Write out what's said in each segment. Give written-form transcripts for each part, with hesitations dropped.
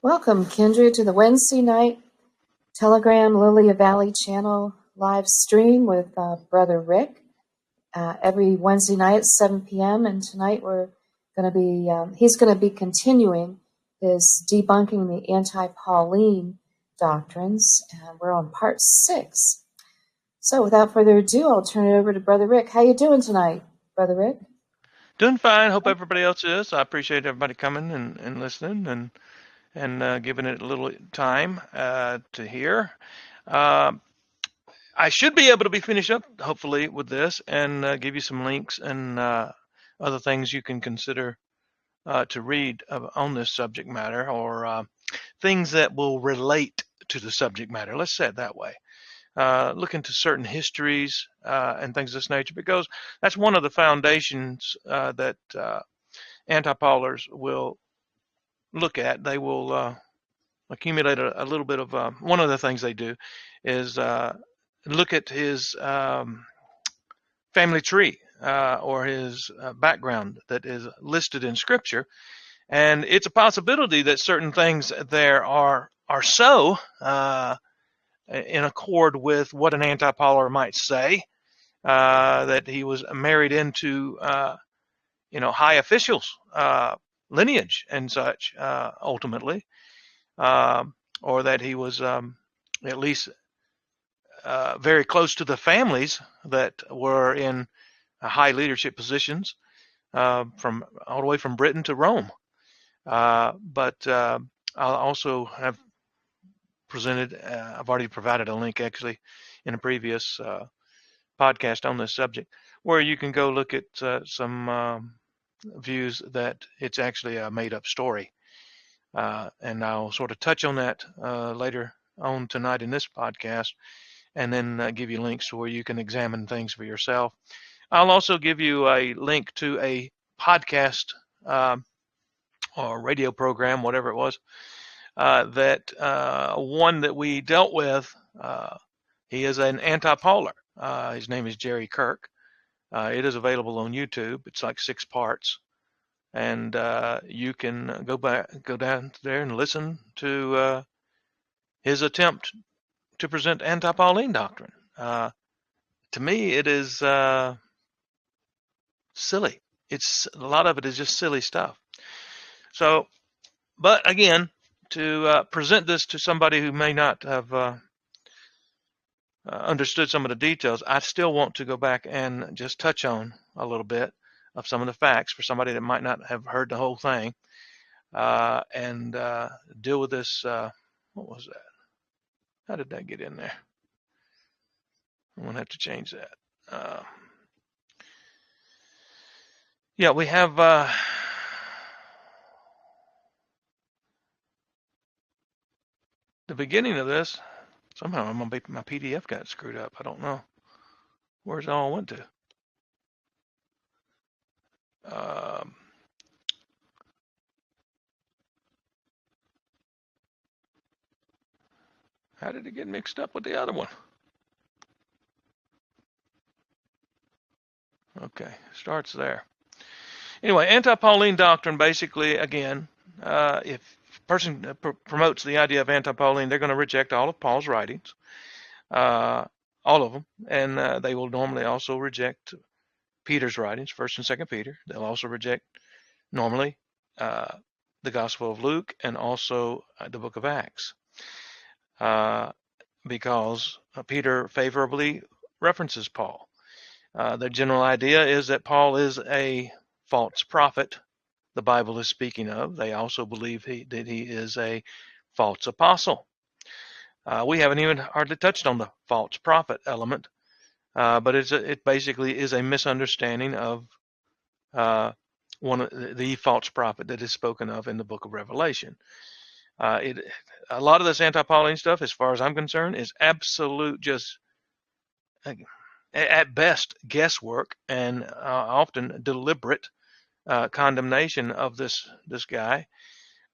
Welcome, Kindred, to the Wednesday night Telegram LilyofVallie channel live stream with Bro.Rick every Wednesday night at 7 p.m. And tonight we're going to be, he's going to be continuing his debunking the Anti-Pauline doctrines, and we're on part 6. So without further ado, I'll turn it over to Bro.Rick. How you doing tonight, Bro.Rick? Doing fine. Hope everybody else is. I appreciate everybody coming and listening and giving it a little time to hear. I should be able to be finished up, hopefully, with this and give you some links and other things you can consider to read on this subject matter, or things that will relate to the subject matter. Let's say it that way. Look into certain histories and things of this nature, because that's one of the foundations that anti-Paulers will look at. They will accumulate a little bit of one of the things they do is look at his family tree or his background that is listed in Scripture, and it's a possibility that certain things there are so in accord with what an anti-Pauler might say, that he was married into high officials lineage and such, ultimately, or that he was at least very close to the families that were in high leadership positions, from all the way from Britain to Rome. But I'll also have presented, I've already provided a link actually in a previous podcast on this subject, where you can go look at some views that it's actually a made-up story. And I'll sort of touch on that later on tonight in this podcast, and then give you links to where you can examine things for yourself. I'll also give you a link to a podcast or radio program, whatever it was, that one that we dealt with. He is an anti-Pauler. His name is Jerry Kirk. It is available on YouTube. It's like 6 parts. And you can go down there and listen to his attempt to present Anti-Pauline doctrine. To me, it is silly. It's a lot of it is just silly stuff. So, but again, to present this to somebody who may not have understood some of the details, I still want to go back and just touch on a little bit of some of the facts for somebody that might not have heard the whole thing, and deal with this. What was that? How did that get in there? I'm going to have to change that. Yeah, we have the beginning of this. Somehow my PDF got screwed up. I don't know. Where's it all went to? How did it get mixed up with the other one? Okay, starts there. Anyway, Anti-Pauline doctrine, basically, again, if a person promotes the idea of Anti-Pauline, they're going to reject all of Paul's writings, all of them, and they will normally also reject Peter's writings, 1st and 2nd Peter. They'll also reject, normally, the Gospel of Luke and also the book of Acts, because Peter favorably references Paul. The general idea is that Paul is a false prophet the Bible is speaking of. They also believe that he is a false apostle. We haven't even hardly touched on the false prophet element, but it basically is a misunderstanding of the false prophet that is spoken of in the book of Revelation. A lot of this anti-Pauline stuff, as far as I'm concerned, is absolute, just at best guesswork, and often deliberate condemnation of this guy.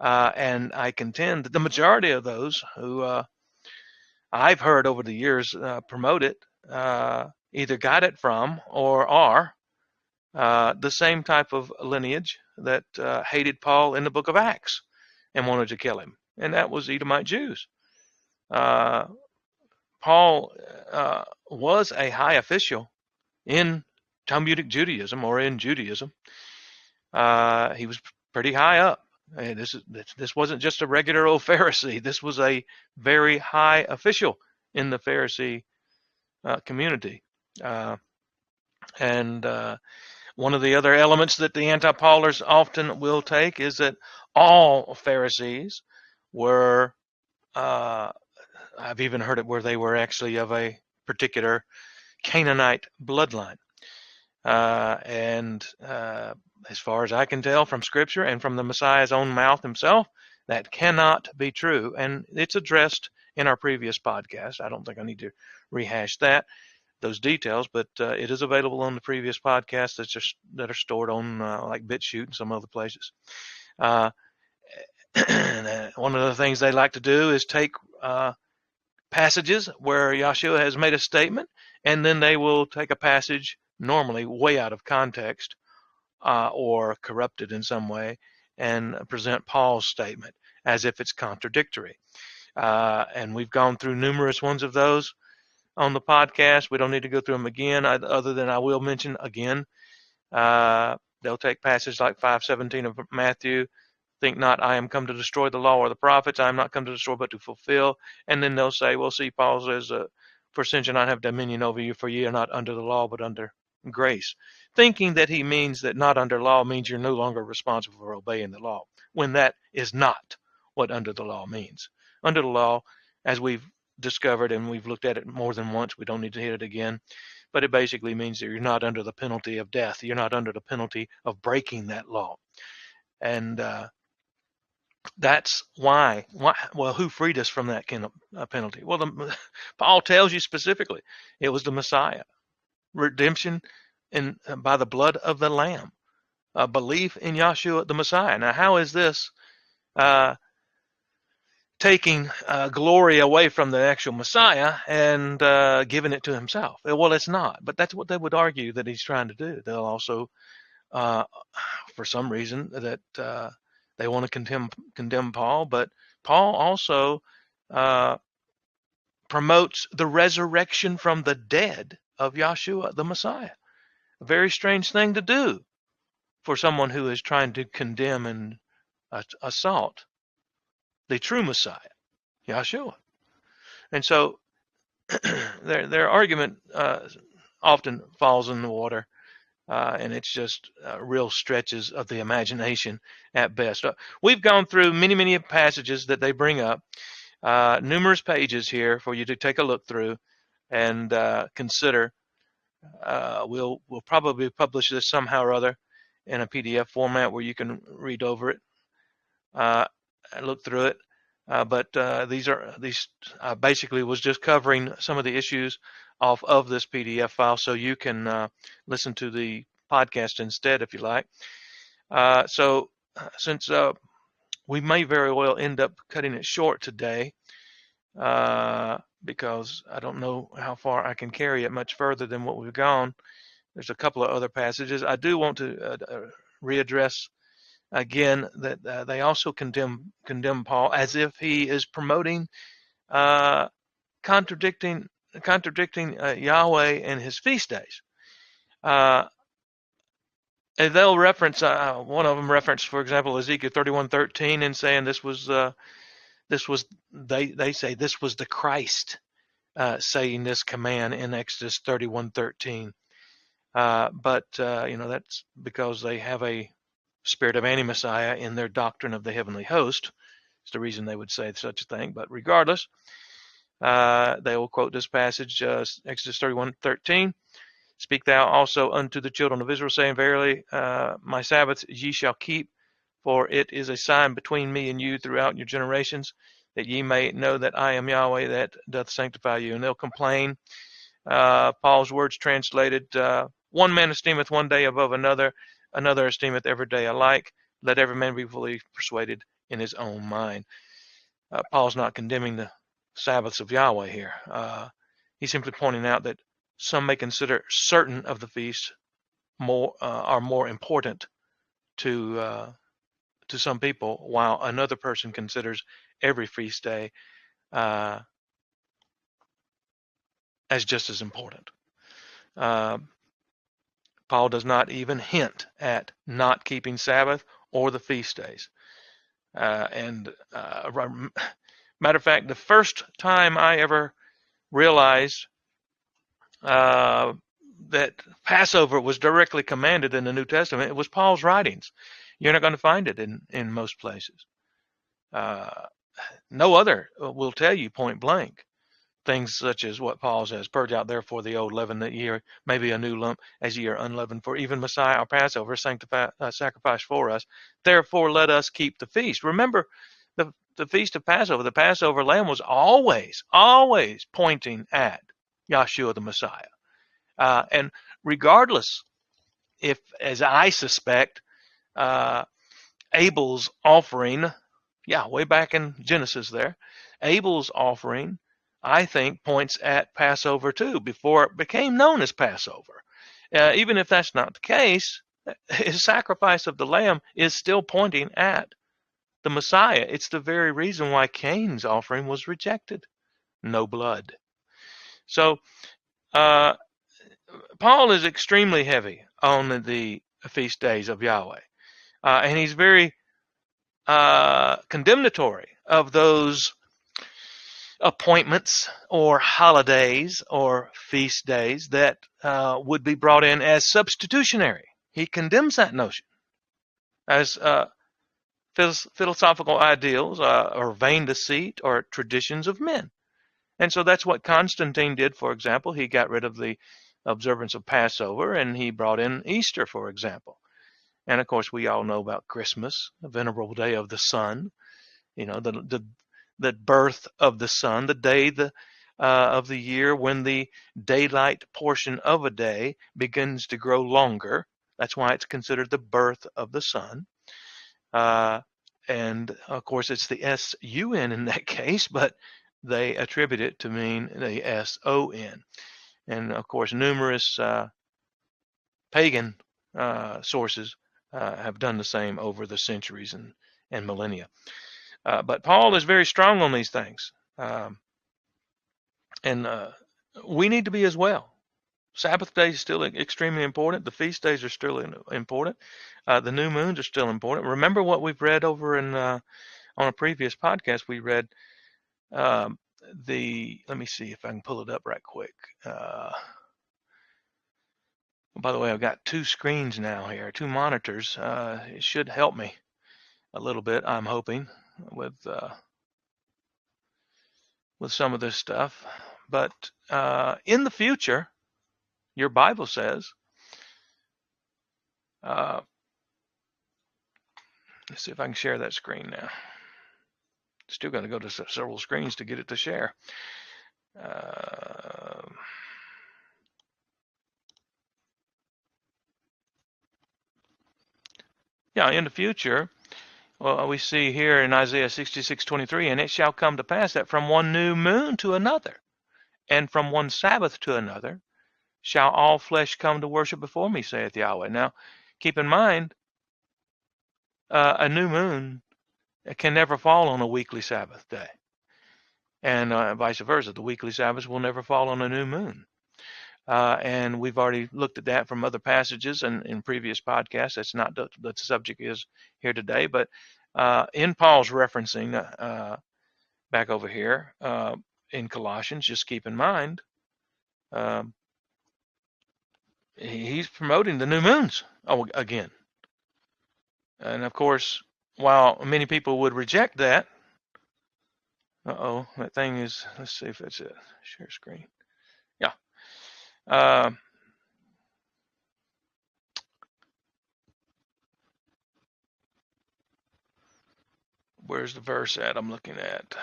And I contend that the majority of those who I've heard over the years promote it either got it from or are the same type of lineage that hated Paul in the book of Acts and wanted to kill him. and that was Edomite Jews. Paul was a high official in Talmudic Judaism, or in Judaism. He was pretty high up. And this wasn't just a regular old Pharisee. This was a very high official in the Pharisee community. And one of the other elements that the anti-Paulers often will take is that all Pharisees were, I've even heard it where they were actually of a particular Canaanite bloodline. And as far as I can tell from Scripture and from the Messiah's own mouth himself, that cannot be true. And it's addressed in our previous podcast. I don't think I need to rehash those details, but it is available on the previous podcast that are stored on like BitChute and some other places. One of the things they like to do is take passages where Yahshua has made a statement, and then they will take a passage normally way out of context or corrupted in some way and present Paul's statement as if it's contradictory. And we've gone through numerous ones of those on the podcast. We don't need to go through them again, other than I will mention again. They'll take passages like 5:17 of Matthew. Think not, I am come to destroy the law or the prophets. I am not come to destroy, but to fulfill. And then they'll say, well, see, Paul says, for sin shall not have dominion over you, for ye are not under the law, but under grace. Thinking that he means that not under law means you're no longer responsible for obeying the law, when that is not what under the law means. Under the law, as we've discovered, and we've looked at it more than once, we don't need to hit it again, but it basically means that you're not under the penalty of death. You're not under the penalty of breaking that law. And that's why, well, who freed us from that kind of penalty? Well, Paul tells you specifically, it was the Messiah. Redemption by the blood of the Lamb. Belief in Yahshua the Messiah. Now, how is this taking glory away from the actual Messiah and giving it to himself? Well, it's not. But that's what they would argue that he's trying to do. They'll also, for some reason, that they want to condemn Paul, but Paul also promotes the resurrection from the dead of Yahshua the Messiah. A very strange thing to do for someone who is trying to condemn and assault the true Messiah, Yahshua. And so their argument often falls in the water. And it's just real stretches of the imagination at best. We've gone through many passages that they bring up, numerous pages here for you to take a look through and consider. We'll probably publish this somehow or other in a PDF format where you can read over it and look through it. But these basically was just covering some of the issues off of this PDF file, so you can listen to the podcast instead if you like. So since we may very well end up cutting it short today, because I don't know how far I can carry it much further than what we've gone. There's a couple of other passages. I do want to readdress again that they also condemn Paul as if he is promoting, contradicting Yahweh and his feast days. And they'll reference, one of them referenced, for example, Ezekiel 31:13, and saying they say this was the Christ saying this command in Exodus 31:13. But that's because they have a spirit of anti-Messiah in their doctrine of the heavenly host. It's the reason they would say such a thing. But regardless, they will quote this passage, Exodus 31:13. Speak thou also unto the children of Israel, saying, verily, my Sabbaths ye shall keep, for it is a sign between me and you throughout your generations, that ye may know that I am Yahweh that doth sanctify you. And they'll complain. Paul's words translated, one man esteemeth one day above another, another esteemeth every day alike. Let every man be fully persuaded in his own mind. Paul's not condemning the Sabbaths of Yahweh here. He's simply pointing out that some may consider certain of the feasts are more important to some people, while another person considers every feast day as just as important. Paul does not even hint at not keeping Sabbath or the feast days. Matter of fact, the first time I ever realized that Passover was directly commanded in the New Testament, it was Paul's writings. You're not going to find it in most places. No other will tell you point blank things such as what Paul says: purge out therefore the old leaven, that ye may be a new lump, as ye are unleavened. For even Messiah our Passover sacrificed for us. Therefore let us keep the feast. Remember, the feast of Passover, the Passover lamb was always pointing at Yahshua the Messiah. And regardless if, as I suspect, Abel's offering, way back in Genesis there, Abel's offering, I think, points at Passover too, before it became known as Passover. Even if that's not the case, his sacrifice of the lamb is still pointing at the Messiah. It's the very reason why Cain's offering was rejected. No blood. So Paul is extremely heavy on the feast days of Yahweh. And he's very condemnatory of those appointments or holidays or feast days that would be brought in as substitutionary. He condemns that notion as philosophical ideals or vain deceit or traditions of men. And so that's what Constantine did, for example. He got rid of the observance of Passover and he brought in Easter, for example. And of course, we all know about Christmas, the venerable day of the sun, the birth of the sun, the day of the year when the daylight portion of a day begins to grow longer. That's why it's considered the birth of the sun. And of course, it's the S-U-N in that case, but they attribute it to mean the S-O-N. And of course, numerous pagan sources have done the same over the centuries and millennia. But Paul is very strong on these things. And we need to be as well. Sabbath day is still extremely important. The feast days are still important. The new moons are still important. Remember what we've read over on a previous podcast. We read let me see if I can pull it up right quick. By the way, I've got two screens now here, two monitors. It should help me a little bit, I'm hoping, with some of this stuff. But in the future, your Bible says, let's see if I can share that screen now. Still got to go to several screens to get it to share. In the future, well, we see here in Isaiah 66:23, and it shall come to pass that from one new moon to another, and from one Sabbath to another, shall all flesh come to worship before me, saith Yahweh. Now, keep in mind, a new moon can never fall on a weekly Sabbath day. And vice versa, the weekly Sabbath will never fall on a new moon. And we've already looked at that from other passages and in previous podcasts. That's not the subject is here today, but in Paul's referencing back over here in Colossians, just keep in mind, he's promoting the new moons again. And of course, while many people would reject that, that thing is, let's see if it's a share screen. Yeah. Where's the verse at I'm looking at?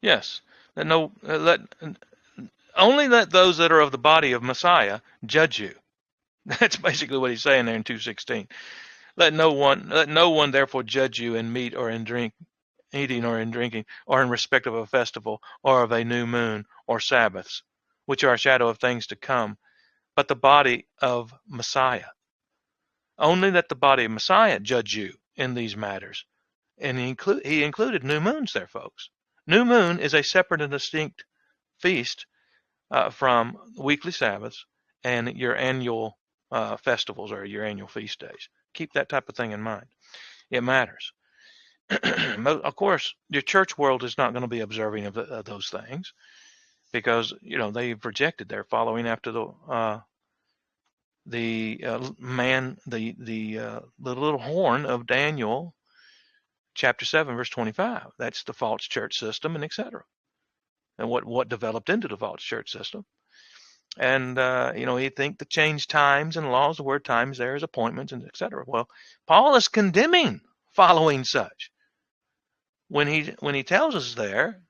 Yes. Only let those that are of the body of Messiah judge you. That's basically what he's saying there in 2:16. Let no one therefore judge you in meat or in drink, eating or in drinking, or in respect of a festival, or of a new moon, or Sabbaths, which are a shadow of things to come, but the body of Messiah. Only let the body of Messiah judge you in these matters. And he included new moons there, folks. New moon is a separate and distinct feast from weekly Sabbaths and your annual festivals or your annual feast days. Keep that type of thing in mind. It matters. Of course, your church world is not going to be observing of those things because they've rejected. They're following after the little horn of Daniel, chapter 7, verse 25. That's the false church system, and etc. And what developed into the false church system. And you think to change times and laws. The word times there is appointments and etc. Well, Paul is condemning following such when he tells us there,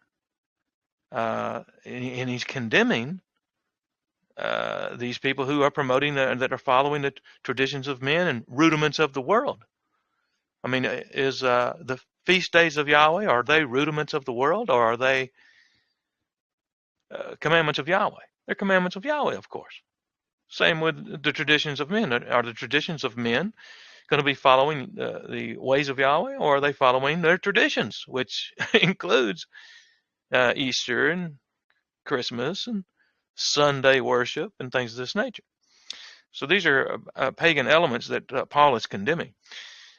and he's condemning these people who are promoting that are following the traditions of men and rudiments of the world. I mean, is the feast days of Yahweh, are they rudiments of the world, or are they commandments of Yahweh? They're commandments of Yahweh, of course. Same with the traditions of men. Are the traditions of men going to be following the ways of Yahweh, or are they following their traditions, which includes Easter and Christmas and Sunday worship and things of this nature? So these are pagan elements that Paul is condemning.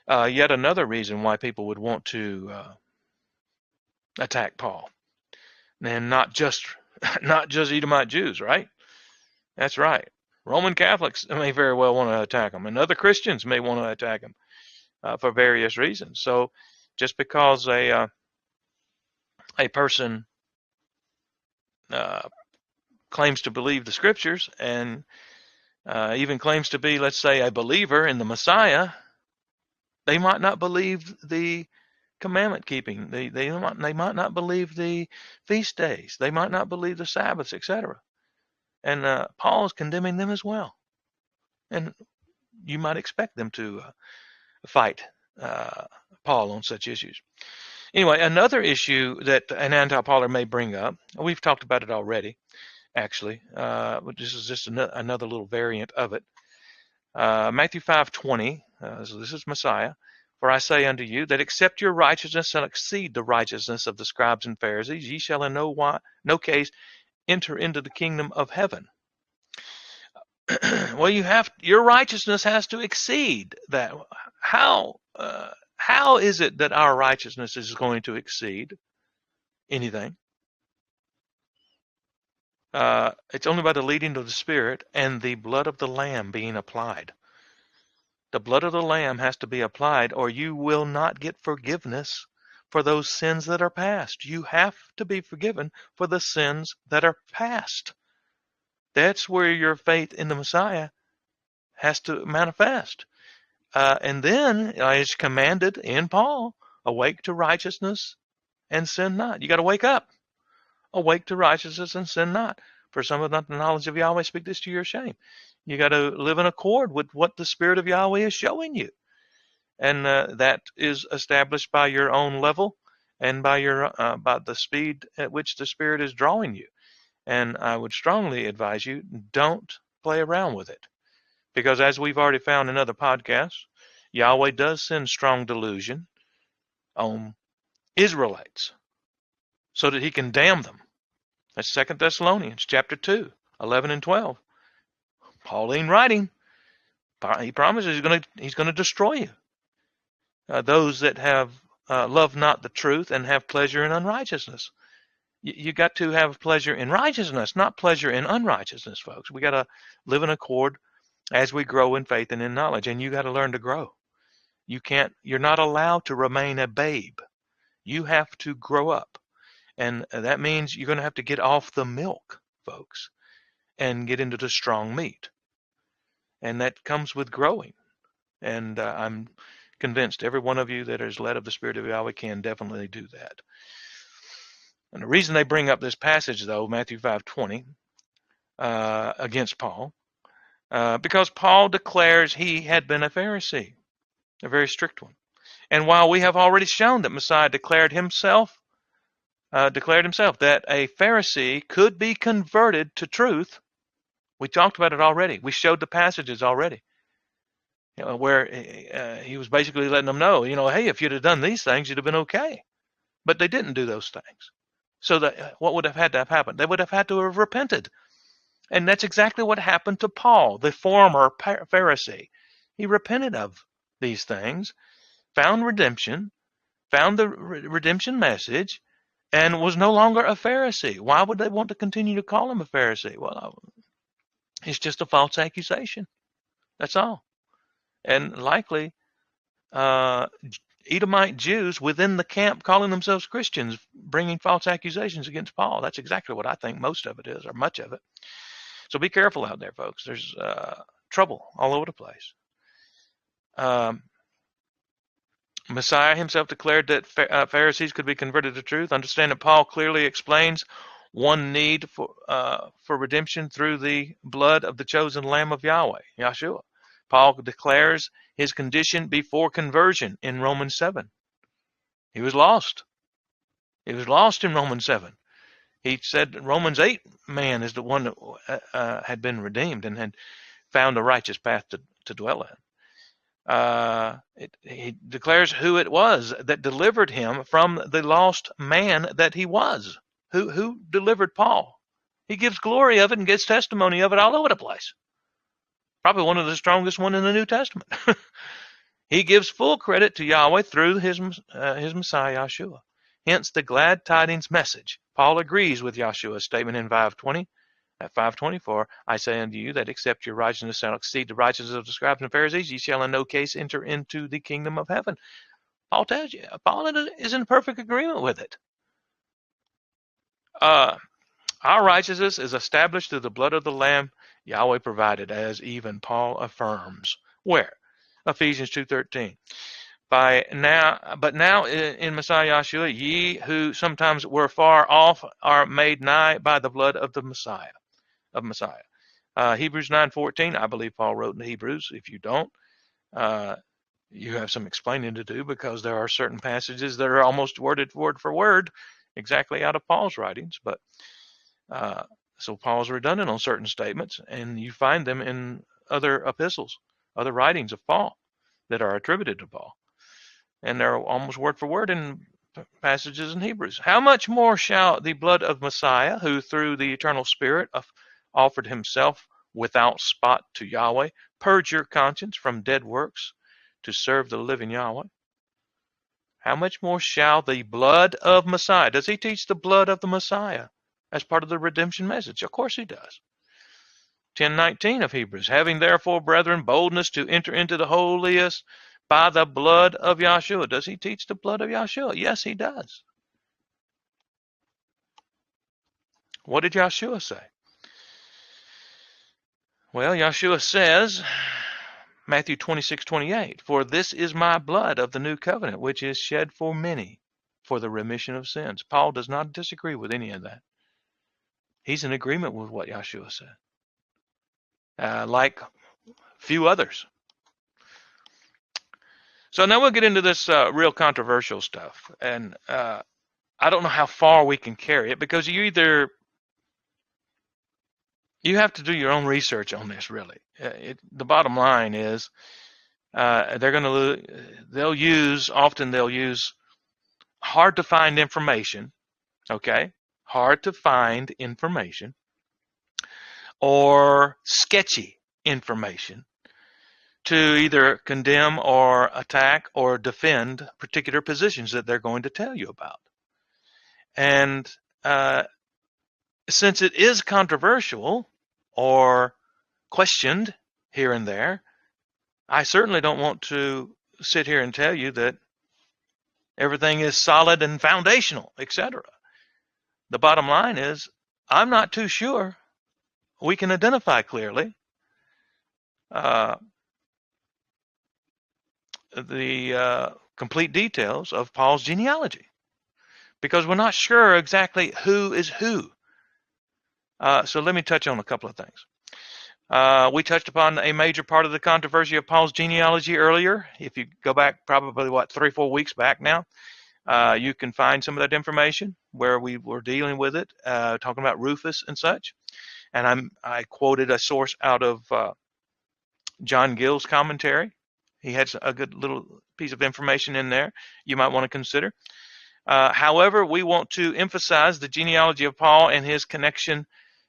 Yet another reason why people would want to attack Paul, and not just Edomite Jews, right? That's right. Roman Catholics may very well want to attack him, and other Christians may want to attack him for various reasons. So just because a person claims to believe the scriptures and even claims to be, let's say, a believer in the Messiah, they might not believe the commandment keeping. They might not believe the feast days. They might not believe the Sabbaths, etc. And Paul is condemning them as well. And you might expect them to fight Paul on such issues. Anyway, another issue that an anti-Pauler may bring up, we've talked about it already, actually, but this is just another little variant of it. Matthew 5:20, so this is Messiah. For I say unto you that except your righteousness shall exceed the righteousness of the scribes and Pharisees, ye shall in no case enter into the kingdom of heaven. Well, your righteousness has to exceed that. How is it that our righteousness is going to exceed anything? It's only by the leading of the Spirit and the blood of the Lamb being applied. The blood of the Lamb has to be applied, or you will not get forgiveness for those sins that are past. You have to be forgiven for the sins that are past. That's where your faith in the Messiah has to manifest. And then it's commanded in Paul, awake to righteousness and sin not. You got to wake up. Awake to righteousness and sin not. For some of not the knowledge of Yahweh, speak this to your shame. You got to live in accord with what the Spirit of Yahweh is showing you. And that is established by your own level and by the speed at which the Spirit is drawing you. And I would strongly advise you, don't play around with it. Because as we've already found in other podcasts, Yahweh does send strong delusion on Israelites so that he can damn them. That's 2 Thessalonians chapter 2, 11 and 12. Pauline writing. He promises he's going to destroy you. Those that have loved not the truth and have pleasure in unrighteousness. You got to have pleasure in righteousness, not pleasure in unrighteousness, folks. We got to live in accord as we grow in faith and in knowledge, and you got to learn to grow. You're not allowed to remain a babe. You have to grow up. And that means you're going to have to get off the milk, folks, and get into the strong meat. And that comes with growing. And I'm convinced every one of you that is led of the Spirit of Yahweh can definitely do that. And the reason they bring up this passage, though, Matthew 5:20, against Paul, because Paul declares he had been a Pharisee, a very strict one. And while we have already shown that Messiah declared himself that a Pharisee could be converted to truth, we talked about it already. We showed the passages already. where he was basically letting them know, hey, if you'd have done these things, you'd have been okay. But they didn't do those things. So that what would have had to have happened? They would have had to have repented. And that's exactly what happened to Paul, the former Pharisee. He repented of these things, found redemption, found the redemption message, and was no longer a Pharisee. Why would they want to continue to call him a Pharisee? Well, it's just a false accusation. That's all. And likely, uh, Edomite Jews within the camp calling themselves Christians, bringing false accusations against Paul. That's exactly what I think most of it is, or much of it. So be careful out there, folks. There's trouble all over the place. Messiah himself declared that Pharisees could be converted to truth. Understand that Paul clearly explains one need for redemption through the blood of the chosen Lamb of Yahweh, Yahshua. Paul declares his condition before conversion in Romans 7. He was lost. He was lost in Romans 7. He said Romans 8 man is the one that had been redeemed and had found a righteous path to dwell in. He declares who it was that delivered him from the lost man that he was. Who delivered Paul? He gives glory of it and gives testimony of it all over the place. Probably one of the strongest one in the New Testament. He gives full credit to Yahweh through his Messiah, Yahshua. Hence the glad tidings message. Paul agrees with Yahshua's statement in 5:20. At 5:24, I say unto you that except your righteousness shall exceed the righteousness of the scribes and Pharisees, ye shall in no case enter into the kingdom of heaven. Paul tells you. Paul is in perfect agreement with it. Our righteousness is established through the blood of the Lamb Yahweh provided, as even Paul affirms. Where? Ephesians 2:13. But now in Messiah Yahshua, ye who sometimes were far off are made nigh by the blood of the Messiah. Hebrews 9:14. I believe Paul wrote in Hebrews. If you don't, you have some explaining to do, because there are certain passages that are almost word for word exactly out of Paul's writings. But so Paul's redundant on certain statements, and you find them in other epistles, other writings of Paul that are attributed to Paul. And they're almost word for word in passages in Hebrews. How much more shall the blood of Messiah, who through the eternal Spirit offered himself without spot to Yahweh, purge your conscience from dead works to serve the living Yahweh? How much more shall the blood of Messiah? Does he teach the blood of the Messiah as part of the redemption message? Of course he does. 10:19 of Hebrews. Having therefore, brethren, boldness to enter into the holiest by the blood of Yahshua. Does he teach the blood of Yahshua? Yes, he does. What did Yahshua say? Well, Yahshua says, Matthew 26:28, for this is my blood of the new covenant, which is shed for many for the remission of sins. Paul does not disagree with any of that. He's in agreement with what Yahshua said, like few others. So now we'll get into this real controversial stuff. And I don't know how far we can carry it, because you have to do your own research on this, really. The bottom line is they'll use hard to find information, okay? Hard to find information or sketchy information to either condemn or attack or defend particular positions that they're going to tell you about. And since it is controversial or questioned here and there, I certainly don't want to sit here and tell you that everything is solid and foundational, etc. The bottom line is, I'm not too sure we can identify clearly the complete details of Paul's genealogy, because we're not sure exactly who is who. So let me touch on a couple of things. We touched upon a major part of the controversy of Paul's genealogy earlier. If you go back probably, 3-4 weeks back now, you can find some of that information where we were dealing with it, talking about Rufus and such. And I quoted a source out of John Gill's commentary he had a good little piece of information in there you might want to consider. However, we want to emphasize the genealogy of Paul and his connection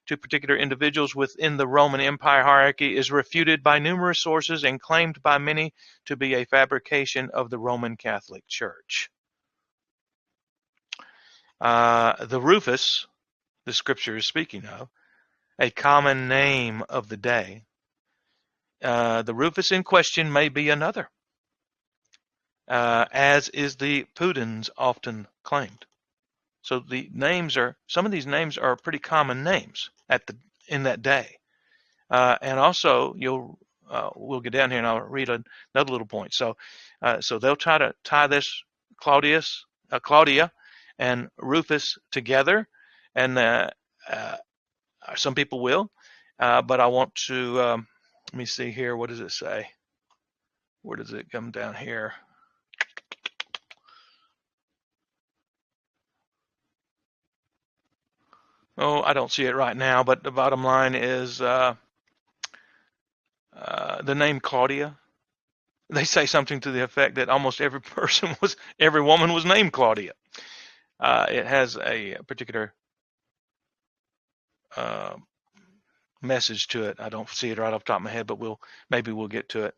to particular individuals within the Roman Empire hierarchy is refuted by numerous sources and claimed by many to be a fabrication of the Roman Catholic Church. The Rufus, the scripture is speaking of, a common name of the day. The Rufus in question may be another, as is the Pudens often claimed. So some of these names are pretty common names in that day. And also, we'll get down here and I'll read another little point. So they'll try to tie this Claudia and Rufus together, and some people will, but I want to, let me see here. What does it say? Where does it come down here? Oh, I don't see it right now, but the bottom line is the name Claudia. They say something to the effect that almost every woman was named Claudia. It has a particular message to it. I don't see it right off the top of my head, but maybe we'll get to it.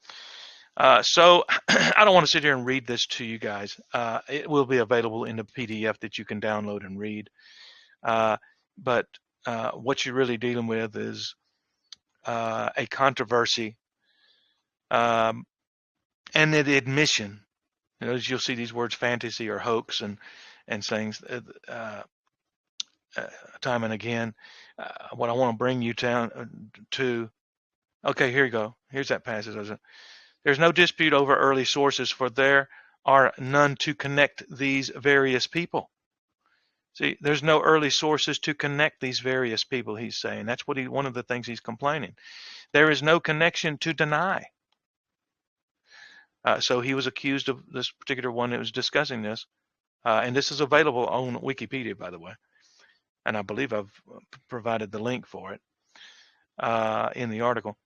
So I don't want to sit here and read this to you guys. It will be available in the PDF that you can download and read. But what you're really dealing with is a controversy and an admission. As you'll see these words, fantasy or hoax and things time and again. What I want to bring you down to, okay, here you go. Here's that passage. There's no dispute over early sources, for there are none to connect these various people. See, there's no early sources to connect these various people, he's saying. That's one of the things he's complaining. There is no connection to deny. So he was accused of this particular one that was discussing this. And this is available on Wikipedia, by the way. And I believe I've provided the link for it in the article.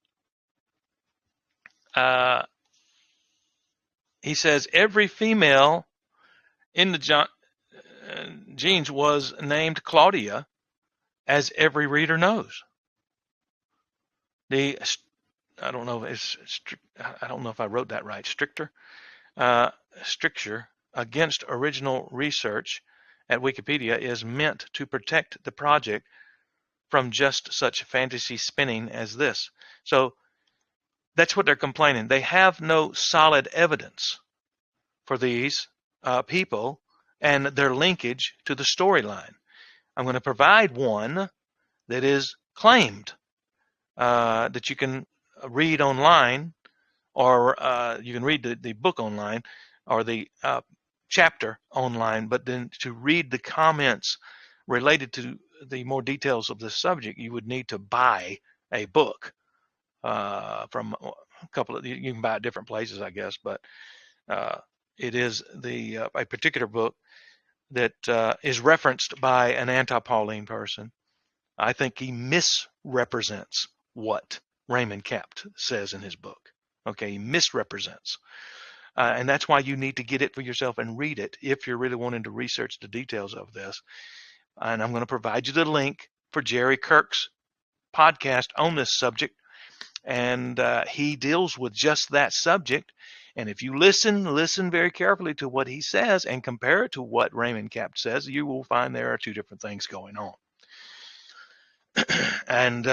He says every female in the genes was named Claudia, as every reader knows. I don't know if I wrote that right. Stricture against original research at Wikipedia is meant to protect the project from just such fantasy spinning as this. So that's what they're complaining. They have no solid evidence for these people and their linkage to the storyline. I'm going to provide one that is claimed that you can read online, or you can read the book online or the chapter online, but then to read the comments related to the more details of the subject, you would need to buy a book from a couple of, you can buy it different places, I guess, but it is a particular book that is referenced by an Anti-Pauline person. I think he misrepresents what Raymond Capt says in his book. Okay, he misrepresents. And that's why you need to get it for yourself and read it if you're really wanting to research the details of this. And I'm going to provide you the link for Jerry Kirk's podcast on this subject. And he deals with just that subject. And if you listen very carefully to what he says and compare it to what Raymond Capt says, you will find there are two different things going on. And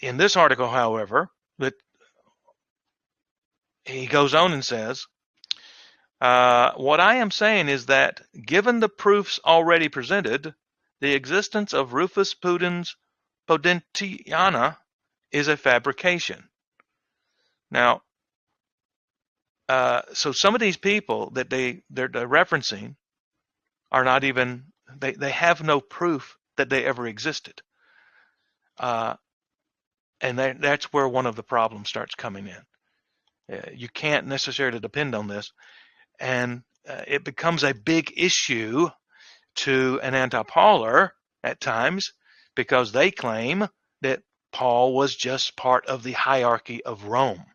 in this article, however, that he goes on and says, what I am saying is that given the proofs already presented, the existence of Rufus Pudentiana is a fabrication. Now, so some of these people that they're referencing are not even, they have no proof that they ever existed. And that's where one of the problems starts coming in. You can't necessarily depend on this. And it becomes a big issue to an anti-Pauler at times, because they claim that Paul was just part of the hierarchy of Rome.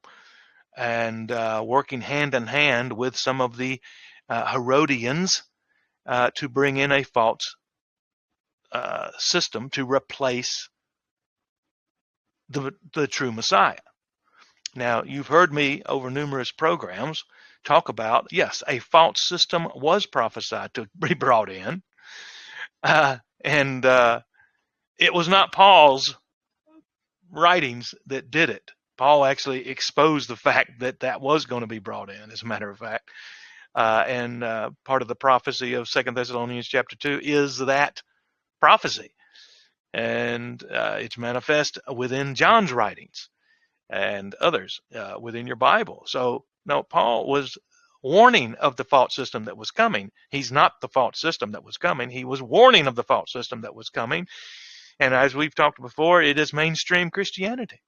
and working hand in hand with some of the Herodians to bring in a false system to replace the true Messiah. Now, you've heard me over numerous programs talk about, yes, a false system was prophesied to be brought in, and it was not Paul's writings that did it. Paul actually exposed the fact that that was going to be brought in, as a matter of fact. And part of the prophecy of 2 Thessalonians chapter 2 is that prophecy. And it's manifest within John's writings and others within your Bible. So, no, Paul was warning of the false system that was coming. He's not the false system that was coming. He was warning of the false system that was coming. And as we've talked before, it is mainstream Christianity.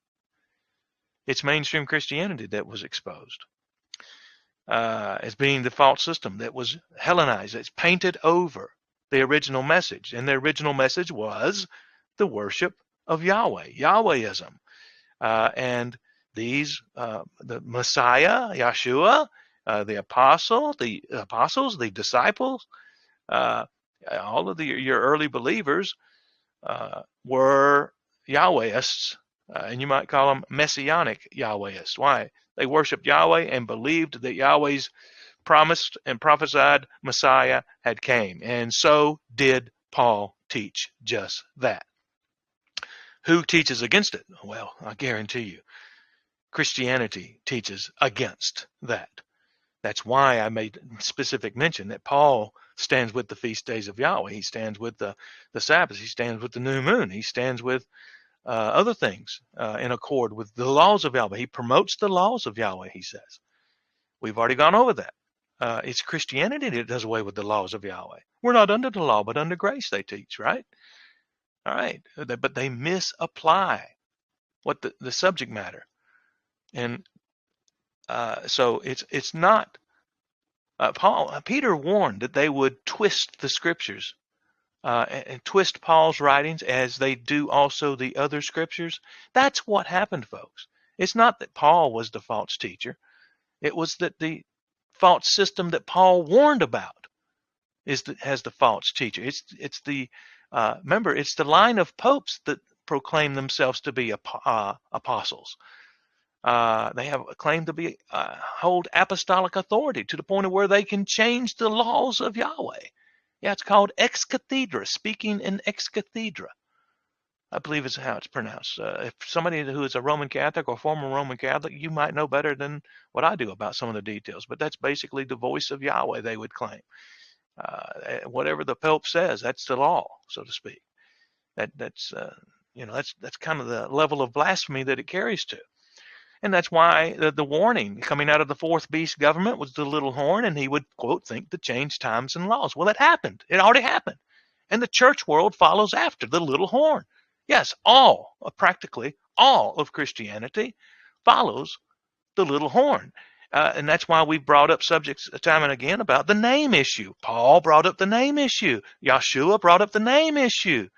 It's mainstream Christianity that was exposed as being the false system that was Hellenized. It's painted over the original message. And the original message was the worship of Yahweh, Yahwehism. And these, the Messiah, Yeshua, the apostles, the disciples, all of your early believers were Yahwehists, and you might call them messianic Yahwehists. Why? They worshiped Yahweh and believed that Yahweh's promised and prophesied Messiah had came. And so did Paul teach just that. Who teaches against it? Well, I guarantee you, Christianity teaches against that. That's why I made specific mention that Paul stands with the feast days of Yahweh. He stands with the Sabbath. He stands with the new moon. He stands with other things in accord with the laws of Yahweh. He promotes the laws of Yahweh, he says. We've already gone over that. It's Christianity that does away with the laws of Yahweh. We're not under the law, but under grace, they teach, right? All right. But they misapply what the subject matter. And so it's not. Peter warned that they would twist the scriptures and twist Paul's writings as they do also the other scriptures. That's what happened, folks. It's not that Paul was the false teacher. It was that the false system that Paul warned about has the false teacher. It's the remember, it's the line of popes that proclaim themselves to be apostles. They have claimed to be hold apostolic authority to the point of where they can change the laws of Yahweh. Yeah, it's called ex cathedra, speaking in ex cathedra, I believe is how it's pronounced. If somebody who is a Roman Catholic or former Roman Catholic, you might know better than what I do about some of the details, but that's basically the voice of Yahweh, they would claim. Whatever the Pope says, that's the law, so to speak. That's kind of the level of blasphemy that it carries to. And that's why the warning coming out of the fourth beast government was the little horn, and he would, quote, think to change times and laws. Well, it happened. It already happened. And the church world follows after the little horn. Yes, practically all of Christianity follows the little horn. And that's why we've brought up subjects time and again about the name issue. Paul brought up the name issue. Yeshua brought up the name issue.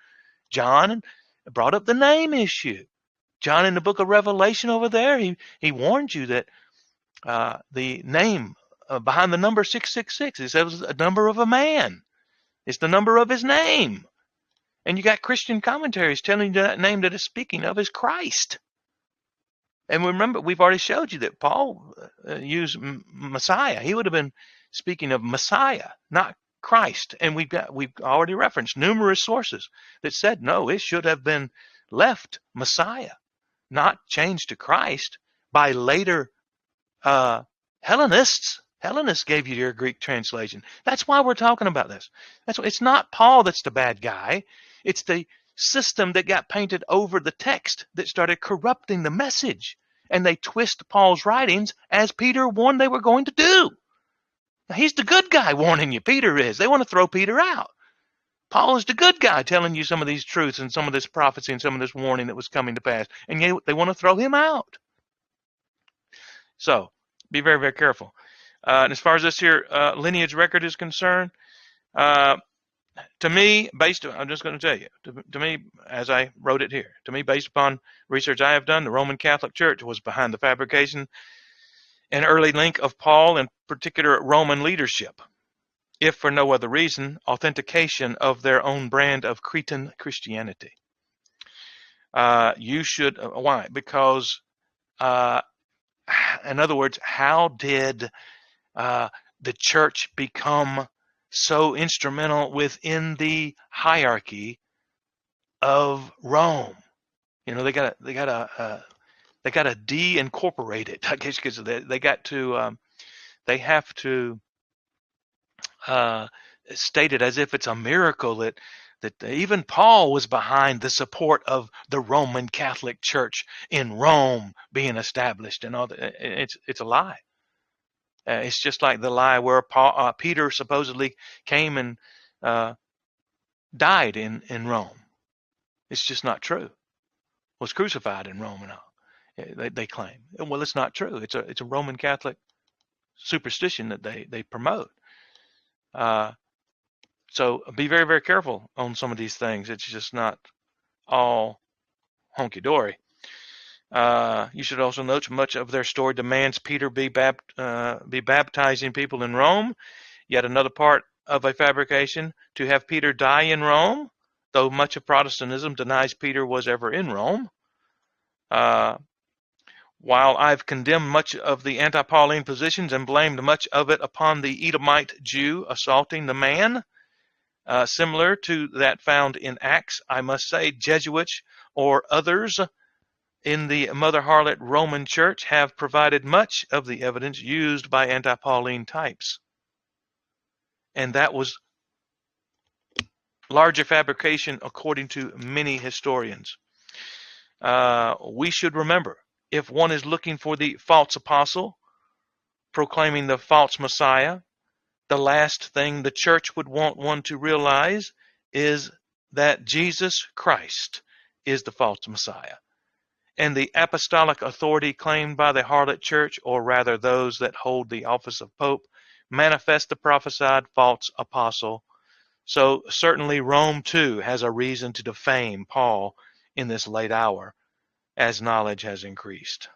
John brought up the name issue. John in the book of Revelation over there, he warned you that the name behind the number 666 is a number of a man. It's the number of his name. And you got Christian commentaries telling you that name that is speaking of is Christ. And remember, we've already showed you that Paul used Messiah. He would have been speaking of Messiah, not Christ. And we've already referenced numerous sources that said, no, it should have been left Messiah, not changed to Christ by later Hellenists. Hellenists gave you your Greek translation. That's why we're talking about this. It's not Paul that's the bad guy. It's the system that got painted over the text that started corrupting the message. And they twist Paul's writings as Peter warned they were going to do. Now, he's the good guy warning you. Peter is. They want to throw Peter out. Paul is the good guy telling you some of these truths and some of this prophecy and some of this warning that was coming to pass. And yet they want to throw him out. So be very, very careful. And as far as this here lineage record is concerned, to me, I'm just going to tell you, to me, as I wrote it here, to me, based upon research I have done, the Roman Catholic Church was behind the fabrication an early link of Paul and particular Roman leadership, if for no other reason, authentication of their own brand of Cretan Christianity. You should, why? Because, in other words, how did the church become so instrumental within the hierarchy of Rome? You know, they got to de-incorporate it, I guess, because they got to they have to state it as if it's a miracle that even Paul was behind the support of the Roman Catholic Church in Rome being established, and all that. It's a lie. It's just like the lie where Peter supposedly came and died in Rome. It's just not true. Was crucified in Rome and all. They claim. Well, it's not true. It's a Roman Catholic superstition that they promote. So be very, very careful on some of these things. It's just not all honky-dory. You should also note much of their story demands Peter be baptizing people in Rome. Yet another part of a fabrication to have Peter die in Rome, though much of Protestantism denies Peter was ever in Rome. While I've condemned much of the anti-Pauline positions and blamed much of it upon the Edomite Jew assaulting the man, similar to that found in Acts, I must say Jesuits or others in the Mother Harlot Roman Church have provided much of the evidence used by anti-Pauline types. And that was larger fabrication according to many historians. We should remember, if one is looking for the false apostle, proclaiming the false Messiah, the last thing the church would want one to realize is that Jesus Christ is the false Messiah. And the apostolic authority claimed by the harlot church, or rather those that hold the office of pope, manifest the prophesied false apostle. So certainly Rome too has a reason to defame Paul in this late hour, as knowledge has increased.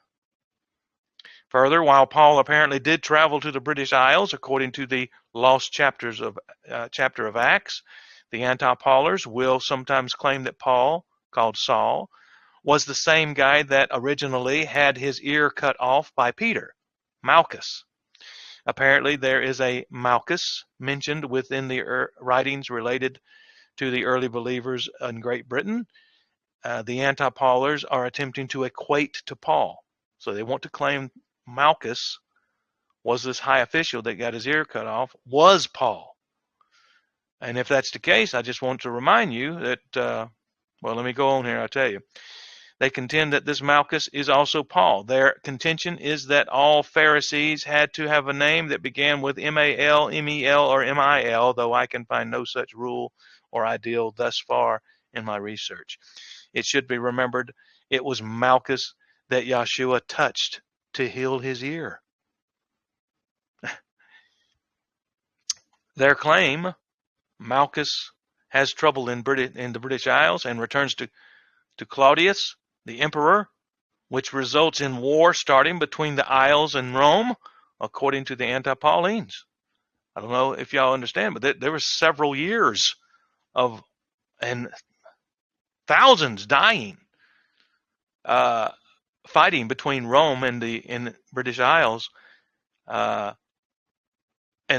Further, while Paul apparently did travel to the British Isles, according to the lost chapter of Acts, the anti-Paulers will sometimes claim that Paul, called Saul, was the same guy that originally had his ear cut off by Peter, Malchus. Apparently, there is a Malchus mentioned within the writings related to the early believers in Great Britain. The anti-Paulers are attempting to equate to Paul. So they want to claim Malchus was this high official that got his ear cut off, was Paul. And if that's the case, I just want to remind you that, well, let me go on here, I'll tell you. They contend that this Malchus is also Paul. Their contention is that all Pharisees had to have a name that began with M-A-L, M-E-L, or M-I-L, though I can find no such rule or ideal thus far in my research. It should be remembered it was Malchus that Yeshua touched to heal his ear. Their claim, Malchus has trouble in the British Isles and returns to Claudius, the emperor, which results in war starting between the Isles and Rome, according to the anti-Paulines. I don't know if y'all understand, but there were several years of, and thousands dying, fighting between Rome and the British Isles. And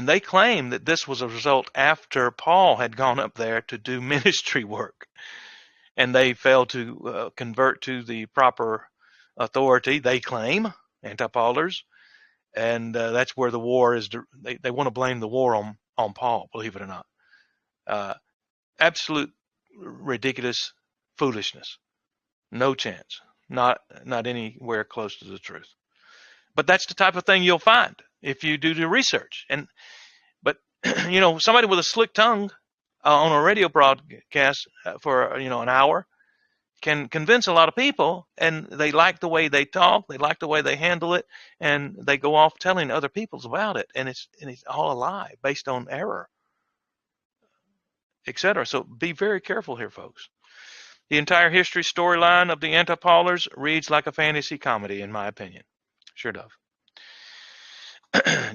they claim that this was a result after Paul had gone up there to do ministry work. And they failed to convert to the proper authority, they claim, anti-Paulers. And that's where the war is. They want to blame the war on Paul, believe it or not. Absolute ridiculous foolishness. No chance. Not anywhere close to the truth. But that's the type of thing you'll find if you do the research. But you know, somebody with a slick tongue on a radio broadcast for an hour can convince a lot of people, and they like the way they talk, they like the way they handle it, and they go off telling other people about it, and it's all a lie based on error, etc. So be very careful here, folks. The entire history storyline of the anti-Paulers reads like a fantasy comedy, in my opinion. Sure does.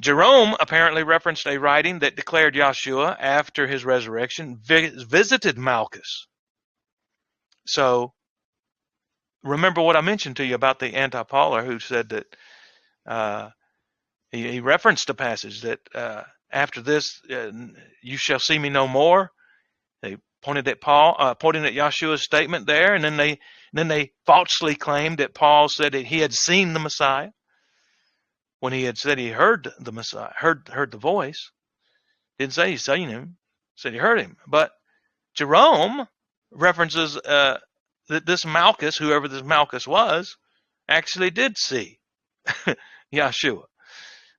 Jerome apparently referenced a writing that declared Yahshua, after his resurrection, visited Malchus. So remember what I mentioned to you about the Anti-Pauline, who said that he referenced a passage that after this, you shall see me no more. They pointed at Paul, pointing at Yahshua's statement there, and then they falsely claimed that Paul said that he had seen the Messiah when he had said he heard the Messiah, heard the voice. Didn't say he's seen him, said he heard him. But Jerome references that this Malchus, whoever this Malchus was, actually did see Yahshua.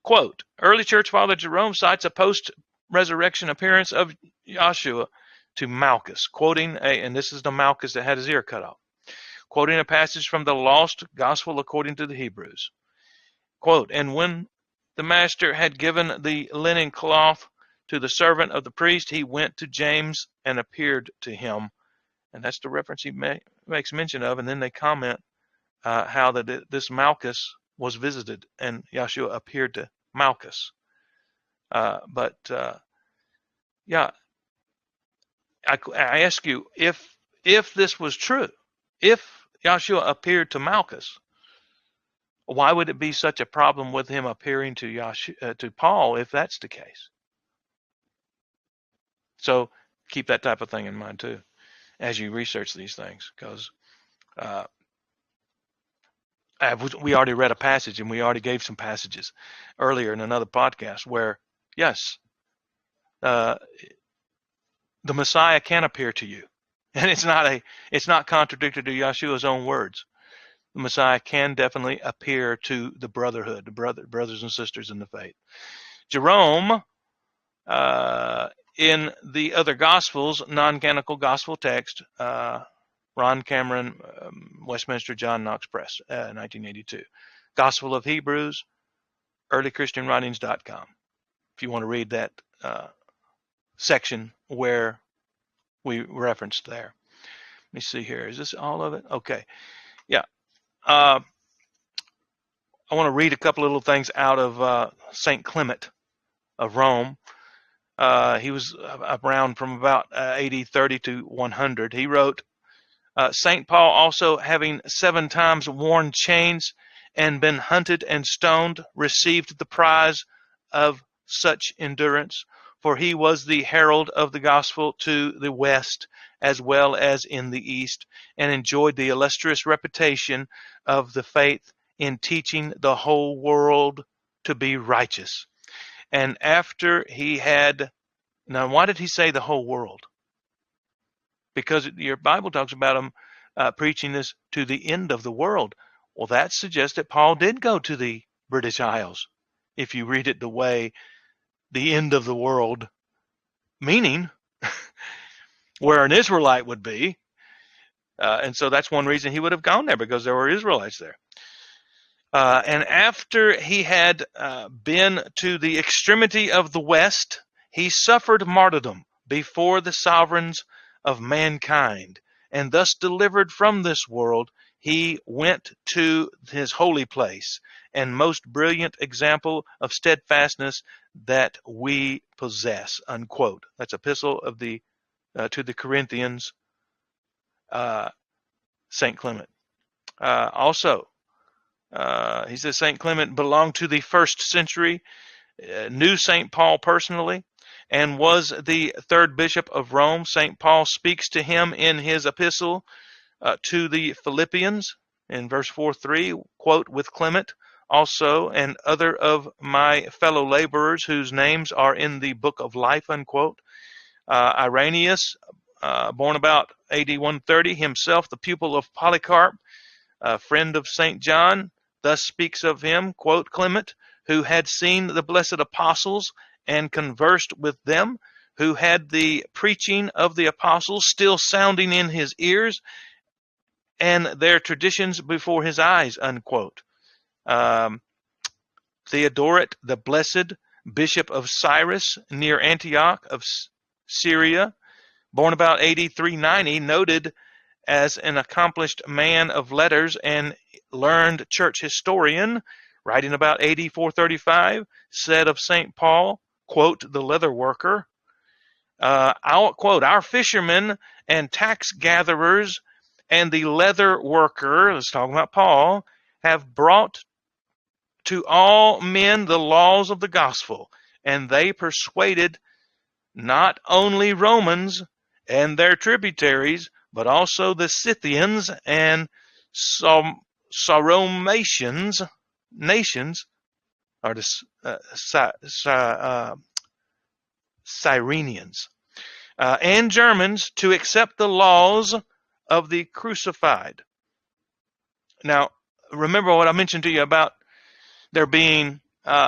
Quote, early church father Jerome cites a post-resurrection appearance of Yahshua to Malchus, quoting and this is the Malchus that had his ear cut off, quoting a passage from the lost gospel according to the Hebrews. Quote, and when the master had given the linen cloth to the servant of the priest, he went to James and appeared to him. And that's the reference he makes mention of. And then they comment how that this Malchus was visited and Yahshua appeared to Malchus. Yeah, I ask you, if this was true, if Yahshua appeared to Malchus, why would it be such a problem with him appearing to to Paul if that's the case? So keep that type of thing in mind too as you research these things, because we already read a passage, and we already gave some passages earlier in another podcast where, yes, the Messiah can appear to you, and it's not contradictory to Yahshua's own words. The Messiah can definitely appear to the brotherhood, the brothers and sisters in the faith. Jerome, in the other Gospels, non-canonical Gospel text, Ron Cameron, Westminster John Knox Press, 1982. Gospel of Hebrews, earlychristianwritings.com. If you want to read that section where we referenced there. Let me see here. Is this all of it? Okay. Yeah. I want to read a couple of little things out of St. Clement of Rome. He was around from about AD 30 to 100. He wrote, St. Paul also, having 7 times worn chains and been hunted and stoned, received the prize of such endurance, for he was the herald of the gospel to the west as well as in the east, and enjoyed the illustrious reputation of the faith in teaching the whole world to be righteous. And after he had, now why did he say the whole world? Because your Bible talks about him preaching this to the end of the world. Well, that suggests that Paul did go to the British Isles, if you read it the way the end of the world, meaning where an Israelite would be. And so that's one reason he would have gone there, because there were Israelites there. And after he had been to the extremity of the west, he suffered martyrdom before the sovereigns of mankind, and thus delivered from this world, he went to his holy place, and most brilliant example of steadfastness that we possess. Unquote. That's epistle of the to the Corinthians, St. Clement. Also, he says St. Clement belonged to the 1st century, knew St. Paul personally, and was the 3rd bishop of Rome. St. Paul speaks to him in his epistle to the Philippians in verse 4:3, quote, with Clement also and other of my fellow laborers whose names are in the book of life, unquote. Irenaeus, born about AD 130, himself the pupil of Polycarp, a friend of St. John, thus speaks of him, quote, Clement, who had seen the blessed apostles and conversed with them, who had the preaching of the apostles still sounding in his ears, and their traditions before his eyes, unquote. Theodoret, the blessed bishop of Cyrus near Antioch of Syria, born about AD 390, noted as an accomplished man of letters and learned church historian, writing about AD 435, said of St. Paul, quote, the leather worker, I'll quote, our fishermen and tax gatherers and the leather worker, let's talk about Paul, have brought to all men the laws of the gospel, and they persuaded not only Romans and their tributaries, but also the Scythians and Saromatians nations, or the Cyrenians, and Germans to accept the laws of the crucified. Now, remember what I mentioned to you about there being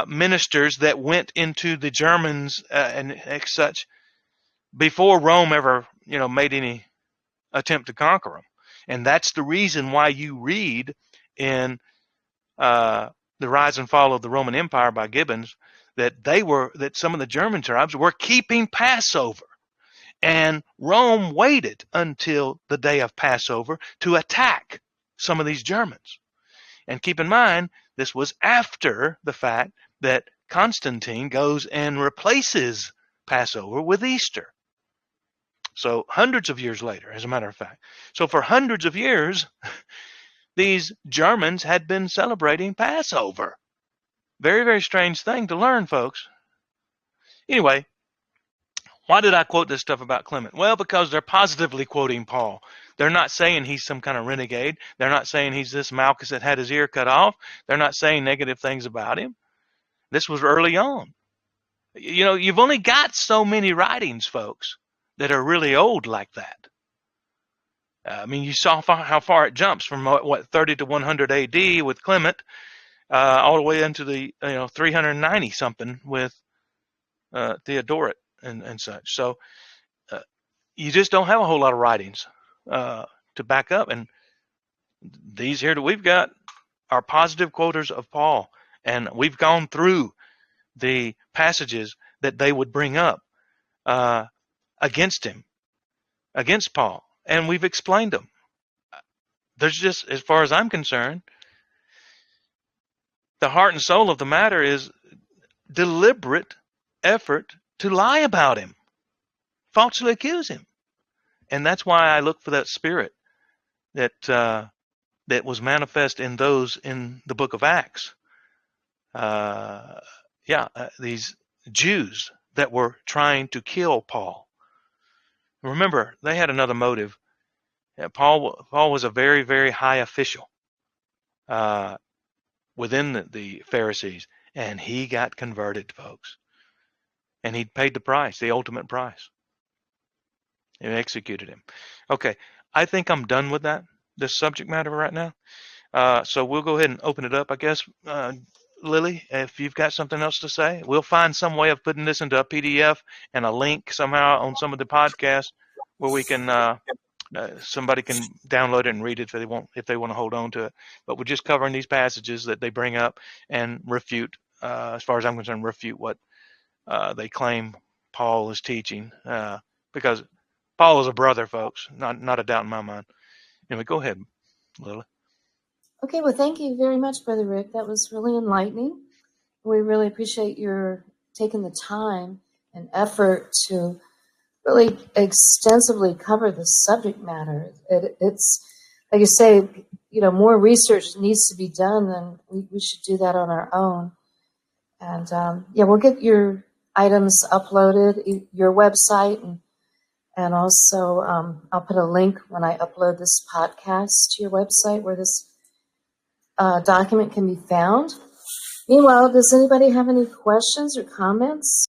ministers that went into the Germans and such before Rome ever, made any attempt to conquer them. And that's the reason why you read in The Rise and Fall of the Roman Empire by Gibbons that some of the German tribes were keeping Passover. And Rome waited until the day of Passover to attack some of these Germans. And keep in mind, this was after the fact that Constantine goes and replaces Passover with Easter. So hundreds of years later, as a matter of fact. So for hundreds of years, these Germans had been celebrating Passover. Very, very strange thing to learn, folks. Anyway, why did I quote this stuff about Clement? Well, because they're positively quoting Paul. They're not saying he's some kind of renegade. They're not saying he's this Malchus that had his ear cut off. They're not saying negative things about him. This was early on. You've only got so many writings, folks, that are really old like that. I mean, you saw how far it jumps from 30 to 100 AD with Clement, all the way into the 390 something with Theodoret and such. So you just don't have a whole lot of writings to back up. And these here that we've got are positive quoters of Paul, and we've gone through the passages that they would bring up against him, against Paul, and we've explained them. There's just, as far as I'm concerned, the heart and soul of the matter is deliberate effort to lie about him, falsely accuse him. And that's why I look for that spirit that was manifest in those in the book of Acts. These Jews that were trying to kill Paul. Remember, they had another motive. Paul was a very, very high official within the Pharisees, and he got converted, folks. And he paid the price, the ultimate price. They executed him. Okay, I think I'm done with this subject matter right now. So we'll go ahead and open it up, I guess. Lily, if you've got something else to say, we'll find some way of putting this into a PDF and a link somehow on some of the podcasts where we can somebody can download it and read it if they want to hold on to it. But we're just covering these passages that they bring up and refute, as far as I'm concerned, refute what they claim Paul is teaching, because Paul is a brother, folks, not a doubt in my mind. Anyway, go ahead, Lily. Okay, well, thank you very much, Brother Rick. That was really enlightening. We really appreciate your taking the time and effort to really extensively cover the subject matter. It's, like you say, more research needs to be done, and we should do that on our own. And, we'll get your items uploaded, your website, and also I'll put a link when I upload this podcast to your website where this document can be found. Meanwhile, does anybody have any questions or comments?